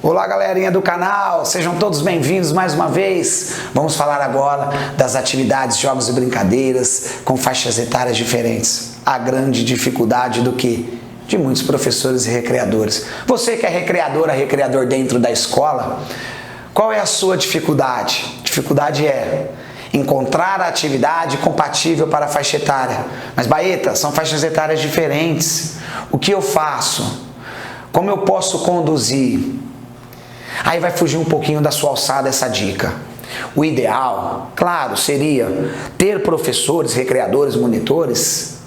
Olá, galerinha do canal, sejam todos bem-vindos mais uma vez. Vamos falar agora das atividades, jogos e brincadeiras com faixas etárias diferentes. A grande dificuldade do que? De muitos professores e recreadores. Você que é recreadora, recreador dentro da escola, qual é a sua dificuldade? Dificuldade é encontrar a atividade compatível para a faixa etária. Mas, Baeta, são faixas etárias diferentes. O que eu faço? Como eu posso conduzir? Aí vai fugir um pouquinho da sua alçada essa dica. O ideal, claro, seria ter professores, recreadores, monitores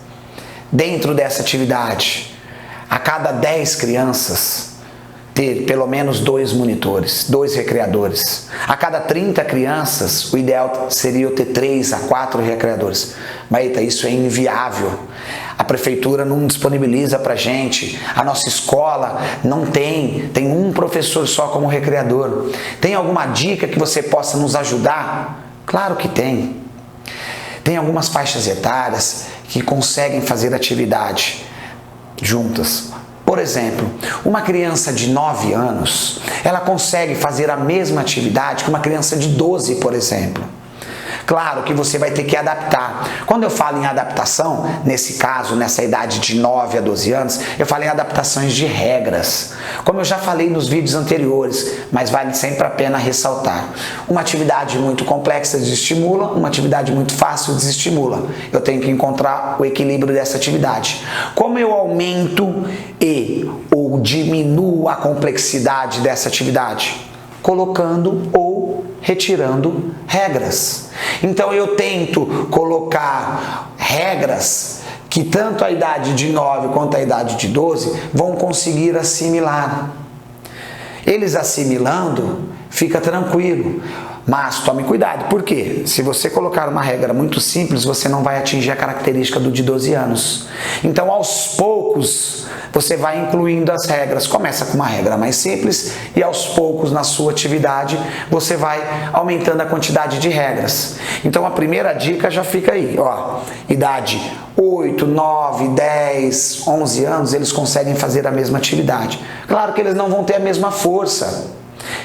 dentro dessa atividade. A cada 10 crianças, ter pelo menos 2 monitores, 2 recreadores. A cada 30 crianças, o ideal seria eu ter 3 a 4 recreadores. Mas isso é inviável. A prefeitura não disponibiliza pra gente, a nossa escola não tem um professor só como recreador. Tem alguma dica que você possa nos ajudar? Claro que tem. Tem algumas faixas etárias que conseguem fazer atividade juntas. Por exemplo, uma criança de 9 anos, ela consegue fazer a mesma atividade que uma criança de 12, por exemplo. Claro que você vai ter que adaptar. Quando eu falo em adaptação, nesse caso, nessa idade de 9 a 12 anos, eu falo em adaptações de regras. Como eu já falei nos vídeos anteriores, mas vale sempre a pena ressaltar. Uma atividade muito complexa desestimula, uma atividade muito fácil desestimula. Eu tenho que encontrar o equilíbrio dessa atividade. Como eu aumento ou diminuo a complexidade dessa atividade? Colocando ou retirando regras. Então eu tento colocar regras que tanto a idade de 9 quanto a idade de 12 vão conseguir assimilar. Eles assimilando, fica tranquilo. Mas tome cuidado, por quê? Se você colocar uma regra muito simples, você não vai atingir a característica do de 12 anos. Então, aos poucos, você vai incluindo as regras. Começa com uma regra mais simples e aos poucos, na sua atividade, você vai aumentando a quantidade de regras. Então, a primeira dica já fica aí, ó. Idade 8, 9, 10, 11 anos, eles conseguem fazer a mesma atividade. Claro que eles não vão ter a mesma força,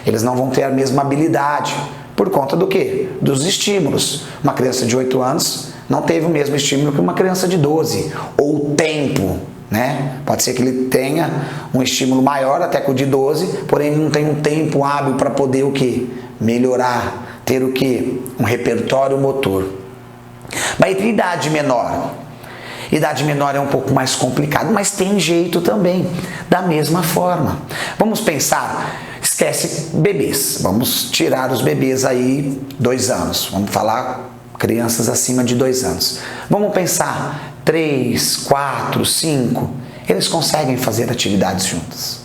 eles não vão ter a mesma habilidade. Por conta do quê? Dos estímulos. Uma criança de 8 anos não teve o mesmo estímulo que uma criança de 12. Ou tempo, né? Pode ser que ele tenha um estímulo maior até que o de 12, porém ele não tem um tempo hábil para poder o quê? Melhorar, ter o quê? Um repertório motor. Mas entre idade menor? Idade menor é um pouco mais complicado, mas tem jeito também, da mesma forma. Vamos pensar, esquece bebês, vamos tirar os bebês aí 2 anos, vamos falar crianças acima de 2 anos. Vamos pensar 3, 4, 5, eles conseguem fazer atividades juntas.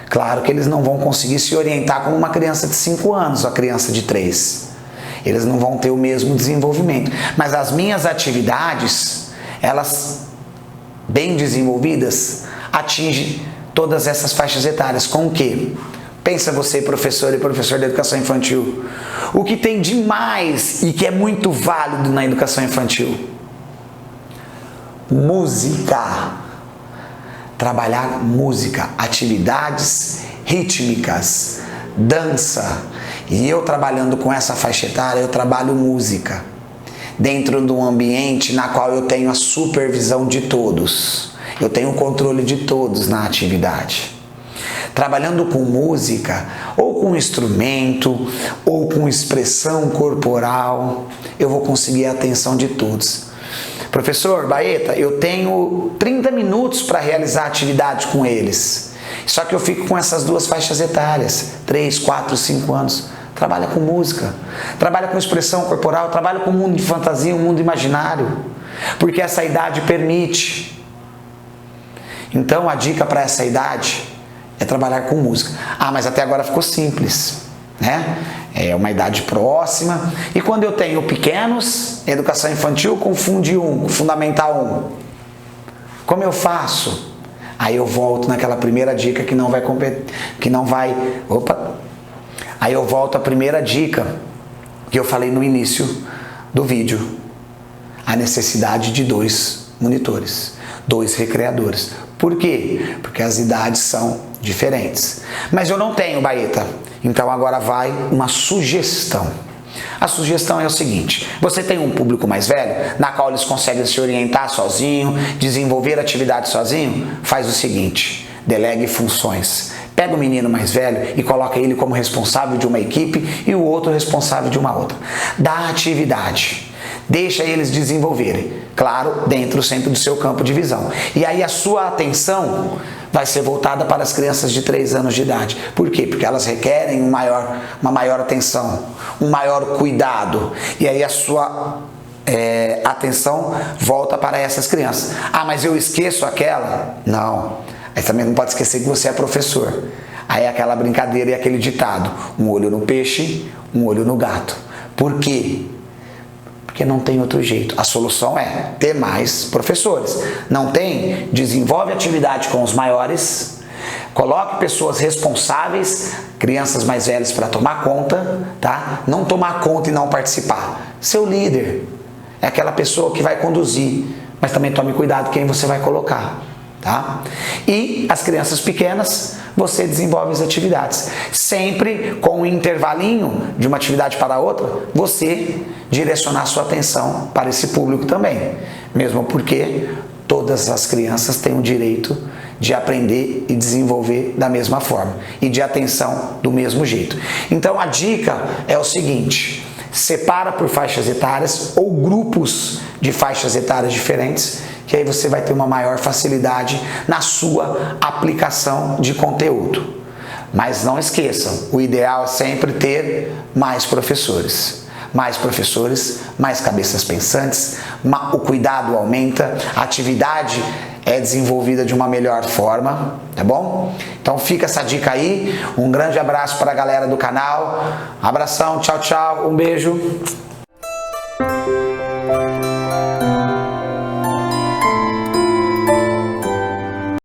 Claro que eles não vão conseguir se orientar como uma criança de 5 anos, ou a criança de 3. Eles não vão ter o mesmo desenvolvimento, mas as minhas atividades, elas bem desenvolvidas, atingem todas essas faixas etárias. Com o quê? Pensa você, professor e professor de educação infantil. O que tem de mais e que é muito válido na educação infantil? Música. Trabalhar música, atividades rítmicas, dança. E eu trabalhando com essa faixa etária, eu trabalho música. Dentro de um ambiente na qual eu tenho a supervisão de todos. Eu tenho o controle de todos na atividade. Trabalhando com música, ou com instrumento, ou com expressão corporal, eu vou conseguir a atenção de todos. Professor Baeta, eu tenho 30 minutos para realizar a atividade com eles. Só que eu fico com essas 2 faixas etárias, 3, 4, 5 anos. Trabalha com música, trabalha com expressão corporal, trabalha com o mundo de fantasia, o mundo imaginário, porque essa idade permite. Então a dica para essa idade é trabalhar com música. Ah, mas até agora ficou simples, né? É uma idade próxima. E quando eu tenho pequenos, educação infantil com Fundamental 1, como eu faço? Aí eu volto naquela primeira dica que não vai, Aí eu volto à primeira dica que eu falei no início do vídeo. A necessidade de 2 monitores, 2 recreadores. Por quê? Porque as idades são diferentes. Mas eu não tenho, Baeta. Então agora vai uma sugestão. A sugestão é o seguinte: você tem um público mais velho, na qual eles conseguem se orientar sozinho, desenvolver atividades sozinho? Faz o seguinte: delegue funções. Pega o menino mais velho e coloca ele como responsável de uma equipe e o outro responsável de uma outra. Dá atividade. Deixa eles desenvolverem. Claro, dentro sempre do seu campo de visão. E aí a sua atenção vai ser voltada para as crianças de 3 anos de idade. Por quê? Porque elas requerem uma maior atenção, um maior cuidado. E aí a sua atenção volta para essas crianças. Ah, mas eu esqueço aquela? Não. Aí também não pode esquecer que você é professor. Aí é aquela brincadeira e aquele ditado: um olho no peixe, um olho no gato. Por quê? Porque não tem outro jeito. A solução é ter mais professores. Não tem? Desenvolve atividade com os maiores, coloque pessoas responsáveis, crianças mais velhas para tomar conta, tá? Não tomar conta e não participar. Seu líder é aquela pessoa que vai conduzir, mas também tome cuidado quem você vai colocar, tá? E as crianças pequenas, você desenvolve as atividades. Sempre com um intervalinho de uma atividade para a outra, você direcionar sua atenção para esse público também. Mesmo porque todas as crianças têm o direito de aprender e desenvolver da mesma forma. E de atenção do mesmo jeito. Então a dica é o seguinte: separa por faixas etárias ou grupos de faixas etárias diferentes, que aí você vai ter uma maior facilidade na sua aplicação de conteúdo. Mas não esqueçam, o ideal é sempre ter mais professores. Mais professores, mais cabeças pensantes, o cuidado aumenta, a atividade é desenvolvida de uma melhor forma, tá bom? Então fica essa dica aí, um grande abraço para a galera do canal, abração, tchau, tchau, um beijo.